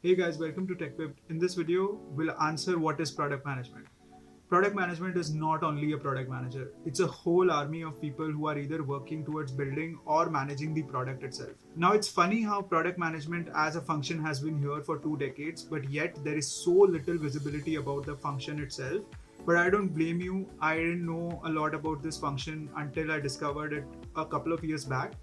Hey guys, welcome to TechWeb. In this video, we'll answer what is product management. Product management is not only a product manager, it's a whole army of people who are either working towards building or managing the product itself. Now, it's funny how product management as a function has been here for 2 decades, but yet there is so little visibility about the function itself. But I don't blame you, I didn't know a lot about this function until I discovered it a couple of years back,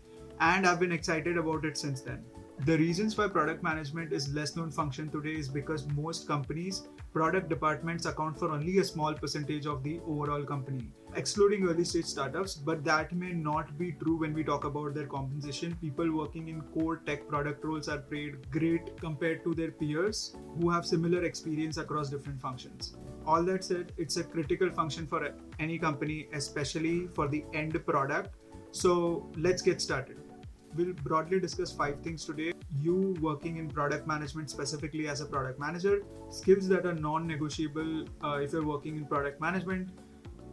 and I've been excited about it since then. The reasons why product management is less known function today is because most companies, product departments account for only a small percentage of the overall company, excluding early stage startups, but that may not be true when we talk about their compensation. People working in core tech product roles are paid great compared to their peers who have similar experience across different functions. All that said, it's a critical function for any company, especially for the end product. So let's get started. We'll broadly discuss 5 things today. You working in product management specifically as a product manager, skills that are non-negotiable if you're working in product management,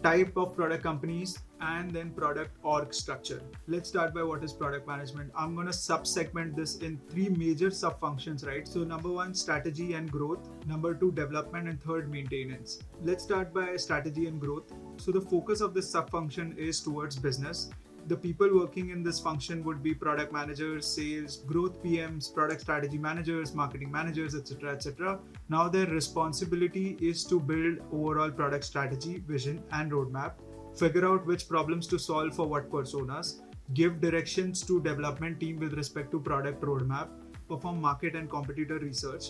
type of product companies, and then product org structure. Let's start by what is product management. I'm going to sub-segment this in 3 major sub-functions, right? So number 1, strategy and growth. Number 2, development, and third, maintenance. Let's start by strategy and growth. So the focus of this sub-function is towards business. The people working in this function would be product managers, sales, growth PMs, product strategy managers, marketing managers, etc. etc. Now their responsibility is to build overall product strategy, vision, and roadmap, figure out which problems to solve for what personas, give directions to development team with respect to product roadmap, perform market and competitor research,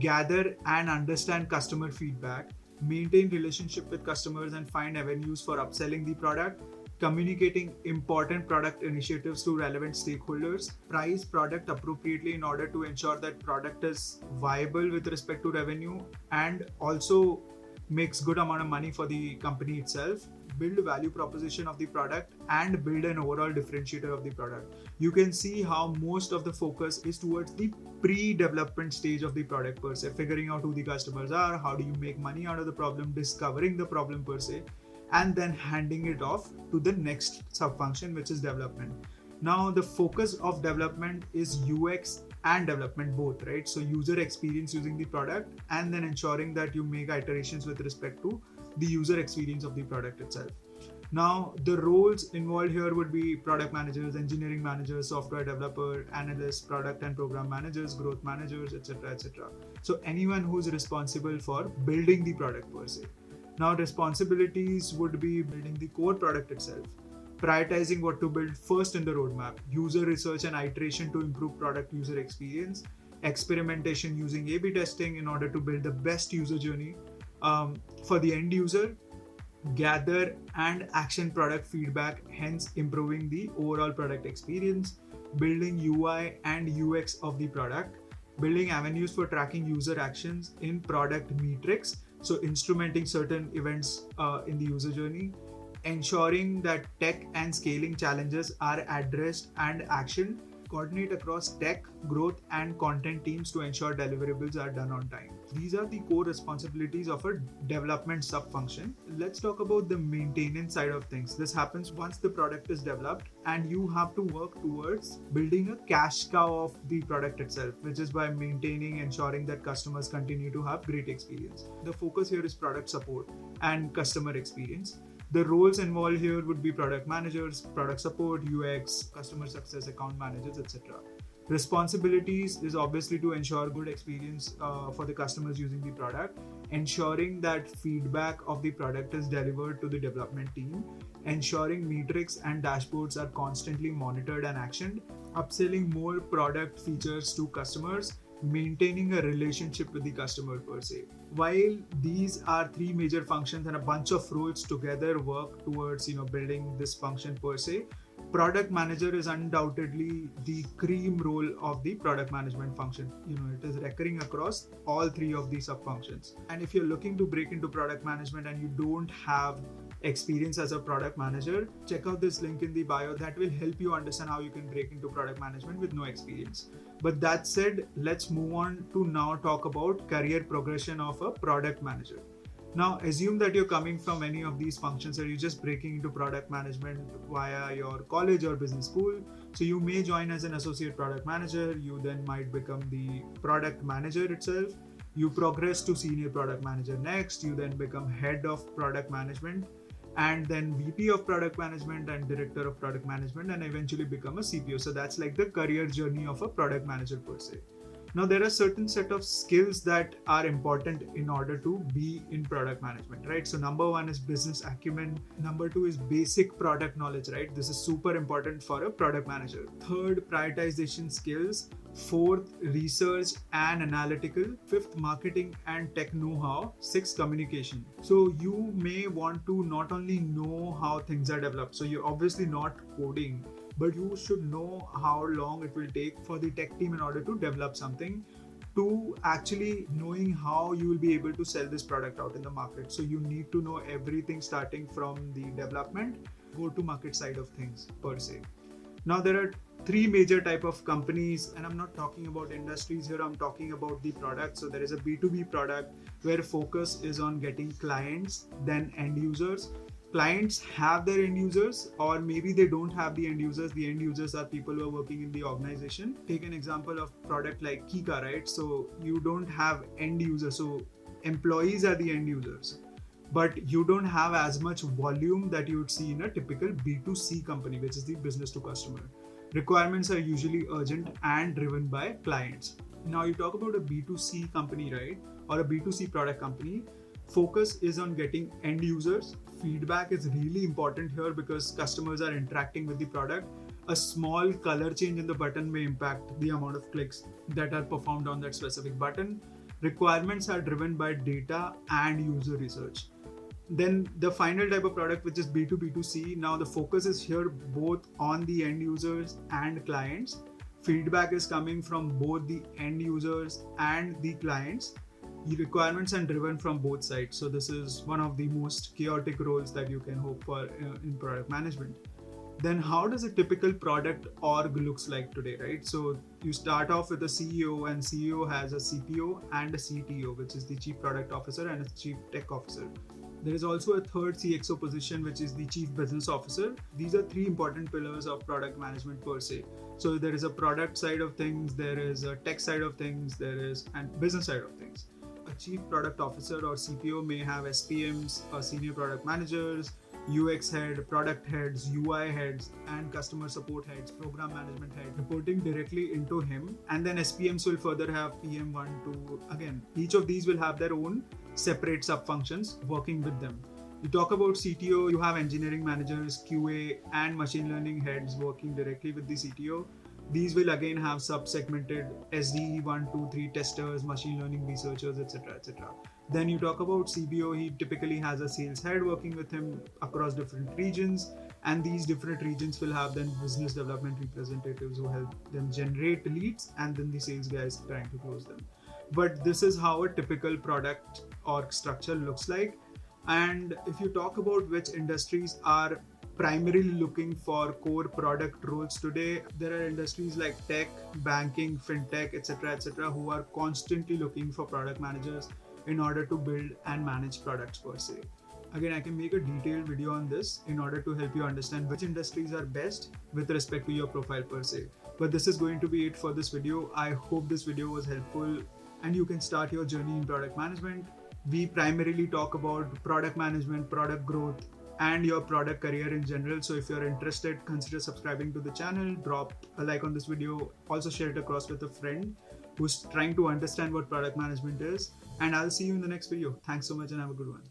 gather and understand customer feedback, maintain relationship with customers and find avenues for upselling the product, communicating important product initiatives to relevant stakeholders, price product appropriately in order to ensure that product is viable with respect to revenue and also makes good amount of money for the company itself, build a value proposition of the product, and build an overall differentiator of the product. You can see how most of the focus is towards the pre-development stage of the product per se, figuring out who the customers are, how do you make money out of the problem, discovering the problem per se, and then handing it off to the next sub-function, which is development. Now, the focus of development is UX and development both, right? So user experience using the product and then ensuring that you make iterations with respect to the user experience of the product itself. Now, the roles involved here would be product managers, engineering managers, software developer, analysts, product and program managers, growth managers, etc. etc. So anyone who's responsible for building the product per se. Now, responsibilities would be building the core product itself, prioritizing what to build first in the roadmap, user research and iteration to improve product user experience, experimentation using A/B testing in order to build the best user journey for the end user, gather and action product feedback, hence improving the overall product experience, building UI and UX of the product, building avenues for tracking user actions in product metrics, so instrumenting certain events in the user journey, ensuring that tech and scaling challenges are addressed and actioned, coordinate across tech, growth, and content teams to ensure deliverables are done on time. These are the core responsibilities of a development sub-function. Let's talk about the maintenance side of things. This happens once the product is developed and you have to work towards building a cash cow of the product itself, which is by maintaining, ensuring that customers continue to have great experience. The focus here is product support and customer experience. The roles involved here would be product managers, product support, UX, customer success, account managers, etc. Responsibilities is obviously to ensure good experience for the customers using the product, ensuring that feedback of the product is delivered to the development team, ensuring metrics and dashboards are constantly monitored and actioned, upselling more product features to customers, maintaining a relationship with the customer per se. While these are 3 major functions and a bunch of roles together work towards building this function per se, product manager is undoubtedly the cream role of the product management function. It is recurring across all 3 of these sub functions. And if you're looking to break into product management and you don't have experience as a product manager, check out this link in the bio that will help you understand how you can break into product management with no experience. But that said, let's move on to now talk about career progression of a product manager. Now, assume that you're coming from any of these functions or you're just breaking into product management via your college or business school. So you may join as an associate product manager, you then might become the product manager itself, you progress to senior product manager next, you then become head of product management, and then VP of product management and director of product management, and eventually become a CPO. So that's like the career journey of a product manager per se. Now there are certain set of skills that are important in order to be in product management, right? So number one is business acumen. Number two is basic product knowledge, right? This is super important for a product manager. Third, prioritization skills. Fourth, research and analytical. Fifth, marketing and tech know-how. Sixth, communication. So you may want to not only know how things are developed. So you're obviously not coding, but you should know how long it will take for the tech team in order to develop something, to actually knowing how you will be able to sell this product out in the market. So you need to know everything starting from the development, go to market side of things per se. Now there are three major type of companies, and I'm not talking about industries here, I'm talking about the product. So there is a B2B product where focus is on getting clients, then end users. Clients have their end users, or maybe they don't have the end users. The end users are people who are working in the organization. Take an example of product like Kika, right? So you don't have end users, so employees are the end users, but you don't have as much volume that you would see in a typical B2C company, which is the business to customer. Requirements are usually urgent and driven by clients. Now you talk about a B2C company, right? Or a B2C product company. Focus is on getting end users. Feedback is really important here because customers are interacting with the product. A small color change in the button may impact the amount of clicks that are performed on that specific button. Requirements are driven by data and user research. Then the final type of product, which is B2B2C. Now the focus is here both on the end users and clients. Feedback is coming from both the end users and the clients. The requirements are driven from both sides. So this is one of the most chaotic roles that you can hope for in product management. Then how does a typical product org looks like today, right? So you start off with a CEO, and CEO has a CPO and a CTO, which is the Chief Product Officer and a Chief Tech Officer. There is also a third CXO position, which is the Chief Business Officer. These are three important pillars of product management per se. So there is a product side of things, there is a tech side of things, there is a business side of things. A Chief Product Officer or CPO may have SPMs, senior product managers, UX head, product heads, UI heads, and customer support heads, program management head reporting directly into him. And then SPMs will further have PM1, 2. Again, each of these will have their own separate sub functions working with them. You talk about CTO, you have engineering managers, QA, and machine learning heads working directly with the CTO. These will again have sub-segmented SDE 1, 2, 3 testers, machine learning researchers, etc. etc. Then you talk about CBO, he typically has a sales head working with him across different regions, and these different regions will have then business development representatives who help them generate leads, and then the sales guys trying to close them. But this is how a typical product org structure looks like. And if you talk about which industries are primarily looking for core product roles today, there are industries like tech, banking, fintech, etc., who are constantly looking for product managers in order to build and manage products per se. Again, I can make a detailed video on this in order to help you understand which industries are best with respect to your profile per se. But this is going to be it for this video. I hope this video was helpful and you can start your journey in product management. We primarily talk about product management, product growth, and your product career in general. So if you're interested, consider subscribing to the channel, drop a like on this video, also share it across with a friend who's trying to understand what product management is. And I'll see you in the next video. Thanks so much and have a good one.